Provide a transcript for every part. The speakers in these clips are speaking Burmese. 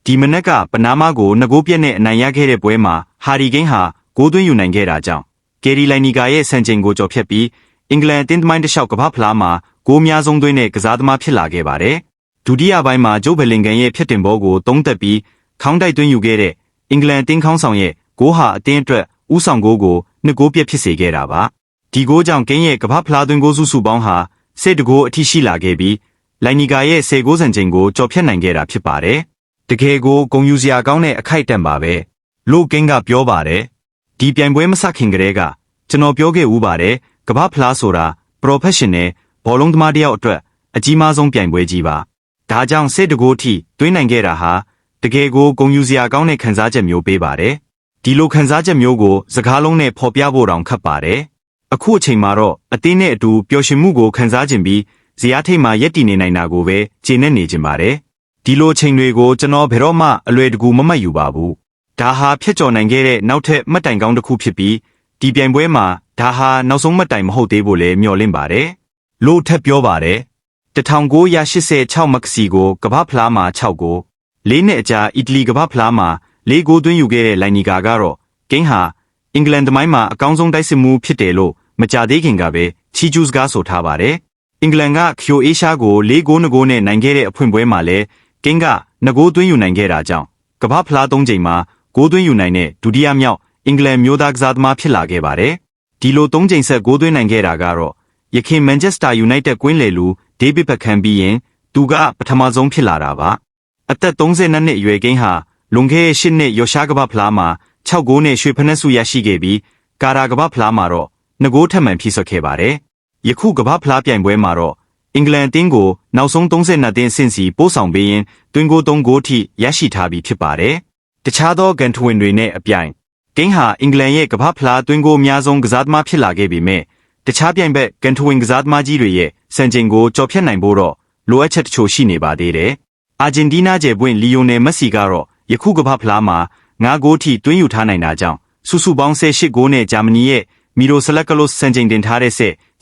ဒီမနက်ကပနားမားကို2ဂိုးပြတ်နဲ့အနိုင်ရခဲ့တဲ့ပွဲမှာဟာရီကိန်းဟာဂိုးသွင်းယူနိုင်ခဲ့တာကြောင့်ကယ်ရီလိုင်နီဂါရဲ့စံချိန်ကိုကျော်ဖြတ်ပြီးအင်္ဂလန်အသင်းသမိုင်းတစ်လျှောက်ကမ္ဘာဖလားမှာဂိုးများဆုံးသွင်းတဲ့ကစားသမားဖြစ်လာခဲ့ပါတယ်။ဒုတိယပိုင်းမှာဂျိုးဘယ်လင်ဂန်ရဲ့ဖြတ်တင်ဘောကိုသုံးသက်ပြီးခေါင်းတိုက်သွင်းယူခဲ့တဲ့အင်္ဂလန်အသင်းခေါင်းဆောင်ရဲ့ဂိုးဟာအသင်းအတွက်ဦးဆောင်ဂိုးကို2ဂိုးပြတ်ဖြစ်စေခဲ့တာပါ။ဒီဂိုးကြောင့်ကိန်းရဲ့ကမ္ဘာဖလားသွင်းဂိုးစုပေါင်းဟာ10ဂိုးအထိရှိလာခဲ့ပြီးလိုင်နီဂါရဲ့10ဂိုးစံချိန်ကိုကျော်ဖြတ်နိုင်ခဲ့တာဖြစ်ပါတယ်။တကယ်ကိုဂုဏ်ယူစရာကောင်းတဲ့အခိုက်အတန့်ပါပဲလို့ကိန်းကပြောပါတယ်။ဒီပြိုင်ပွဲမစခင်ကတည်းကကျွန်တော်ပြောခဲ့ဦးပါတယ်ကမ္ဘာဖလားဆိုတာ professional ဘောလုံးသမားတယောက်အတွက်အကြီးမားဆုံးပြိုင်ပွဲကြီးပါ။ဒါကြောင့်10ဂိုးအထိသွင်းနိုင်ခဲ့တာဟာတကယ်ကိုဂုဏ်ယူစရာကောင်းတဲ့ခံစားချက်မျိုးပေးပါတယ်။ဒီလိုခံစားချက်မျိုးကိုစကားလုံးနဲ့ဖော်ပြဖို့တောင်ခက်ပါတယ်။အခုအချိန်မှာတော့အသင်းနဲ့အတူပျော်ရွှင်မှုကိုခံစားခြင်းပြီးဇယားထိပ်မှာရက်တည်နေနိုင်တာကိုပဲကျေနပ်နေခြင်းပါတယ်။ဒီလိုချိန်တွေကိုကျွန်တော်ဘယ်တော့မှအလွယ်တကူမမှတ်ယူပါဘူး။ဒါဟာဖြတ်ကျော်နိုင်ခဲ့တဲ့နောက်ထပ်မှတ်တိုင်ကောင်းတစ်ခုဖြစ်ပြီးဒီပြိုင်ပွဲမှာဒါဟာနောက်ဆုံးမှတ်တိုင်မဟုတ်သေးဘူးလေမျှော်လင့်ပါတယ်။လို့ထပ်ပြောပါတယ်။1986မက္ကစီကိုကမ္ဘာဖလားမှာ6ဂိုး၄နှစ်အကြာအီတလီကမ္ဘာဖလားမှာ4ဂိုးသွင်းယူခဲ့တဲ့လိုင်နီဂါကတော့ကိန်းဟာအင်္ဂလန်သမိုင်းမှာအကောင်းဆုံးတိုက်စစ်မှုဖြစ်တယ်လို့မကြသေးခင်ကပဲချီကျူးစကားဆိုထားပါတယ်။အင်္ဂလန်ကခရိုအေးရှားကို4ဂိုး2ဂိုးနဲ့နိုင်ခဲ့တဲ့အဖွင့်ပွဲမှာလည်းကိန်းက2ဂိုးသွင်းယူနိုင်ခဲ့တာကြောင့်ကမ္ဘာဖလား3ချိန်မှာဂိုးသွင်းယူနိုင်တဲ့ဒုတိယမြောက်အင်္ဂလန်မျိုးသားကစားသမားဖြစ်လာခဲ့ပါတယ်။ဒီလို3ချိန်ဆက်ဂိုးသွင်းနိုင်ခဲ့တာကတော့ယခင်မန်ချက်စတာယူနိုက်တက်ကွင်းလယ်လူဒေးဗစ်ဘက်ခမ်ပြီးရင်သူကပထမဆုံးဖြစ်လာတာပါ။အသက်32နှစ်အရွယ်ကိန်းဟာလွန်ခဲ့တဲ့8နှစ်ယော်ရှားကမ္ဘာဖလားမှာ6ဂိုးနဲ့ရွှေဖနက်ဆုရရှိခဲ့ပြီးကာတာကမ္ဘာဖလားမှာတော့2ဂိုးထပ်မံဖြည့်ဆွတ်ခဲ့ပါတယ်။ယခုကမ္ဘာဖလားပြိုင်ပွဲမှာတော့အင်္ဂလန်အသင်းကိုနောက်ဆုံး32သင်းဆင့်စီပို့ဆောင်ပေးရင်သွင်းဂိုး3ဂိုးထိရရှိထားပြီးဖြစ်ပါတယ်။တခြားသောကန်ထဝင်တွေနဲ့အပြိုင်ကိန်းဟာအင်္ဂလန်ရဲ့ကမ္ဘာဖလားသွင်းဂိုးအများဆုံးကစားသမားဖြစ်လာခဲ့ပေမဲ့တခြားပြိုင်ဘက်ကန်ထဝင်ကစားသမားကြီးတွေရဲ့စံချိန်ကိုကျော်ဖြတ်နိုင်ဖို့တော့လိုအပ်ချက်တချို့ရှိနေပါသေးတယ်။အာဂျင်တီးနားကျယ်ပွင့်လီယိုနယ်မက်ဆီကတော့ယခုကမ္ဘာဖလားမှာ9ဂိုးထိသွင်းယူထားနိုင်တာကြောင့်စုစုပေါင်း18ဂိုးနဲ့ဂျာမနီရဲ့မီရိုဆလက်ကလော့စံချိန်တင်ထားတဲ့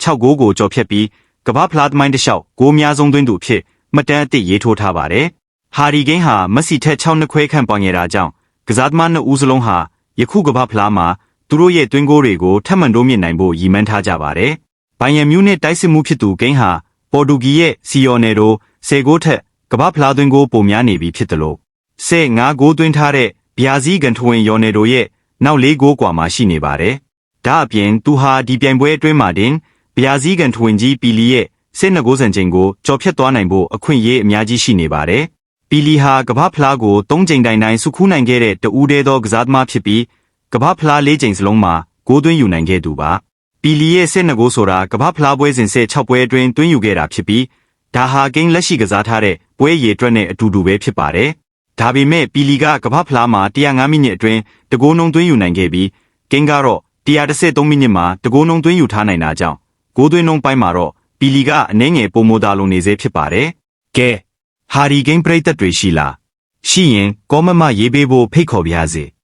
6ဂိုးကိုကျော်ဖြတ်ပြီးကမ္ဘာဖလားသမိုင်းတစ်လျှောက်ဂိုးများဆုံးသွင်းသူဖြစ်မှတ်တမ်းအသစ်ရေးထိုးထားပါတယ်။ဟာရီကိန်းဟာမက်ဆီထက်6နှစ်ခွဲခန့်ပွားငယ်တာကြောင့်ကစားသမား2ဦးစလုံးဟာယခုကမ္ဘာဖလားမှာသူတို့ရဲ့သွင်းဂိုးတွေကိုထပ်မံတိုးမြင့်နိုင်ဖို့ရည်မှန်းထားကြပါတယ်။ဘိုင်ယန်မြူးနစ်တိုက်စစ်မှုဖြစ်သူကိန်းဟာပေါ်တူဂီရဲ့စီယော်နယ်တို့10ဂိုးထက်ကမ္ဘာဖလားသွင်းဂိုးပိုများနေပြီဖြစ်တယ်လို့5ဂိုးသွင်းထားတဲ့ဗျာဇီးကန်ထဝင်ယော်နယ်တို့ရဲ့နောက်4ဂိုးกว่าမှာရှိနေပါတယ်။ဒါအပြင်သူဟာဒီပြိုင်ပွဲအတွင်းမှာတင်ဗျာဇီးကန်ထဝင်ကြီးပီလီရဲ့12ဂိုးစံချိန်ကိုကျော်ဖြတ်သွားနိုင်ဖို့အခွင့်အရေးအများကြီးရှိနေပါတယ်။ပီလီဟာကမ္ဘာဖလားကို3ချိန်တိုင်စုခူးနိုင်ခဲ့တဲ့တဦးတည်းသောကစားသမားဖြစ်ပြီးကမ္ဘာဖလား4ချိန်စလုံးမှာဂိုးသွင်းယူနိုင်ခဲ့သူပါ။ပီလီရဲ့12ဂိုးဆိုတာကမ္ဘာဖလားပွဲစဉ်6ပွဲအတွင်းသွင်းယူခဲ့တာဖြစ်ပြီးဒါဟာကိန်းလက်ရှိကစားထားတဲ့ပွဲရည်အတွက်နဲ့အတူတူပဲဖြစ်ပါတယ်။ဒါပေမဲ့ပီလီကကမ္ဘာဖလားမှာ105မိနစ်အတွင်းတဂိုးနှုန်းသွင်းယူနိုင်ခဲ့ပြီးကိန်းကတော့113မိနစ်မှာတဂိုးနှုန်းသွင်းယူထားနိုင်တာကြောင့်ဂိုးသွင်းနှုန်းပိုင်းမှာတော့ပီလီကအနည်းငယ်ပိုမိုသာလုံနေစေဖြစ်ပါတယ်။ကဲဟာရီကိန်းပရိသတ်တွေရှိလားရှိရင်ကောမန့်မရေးပေးဖို့ဖိတ်ခေါ်ပါရစေ။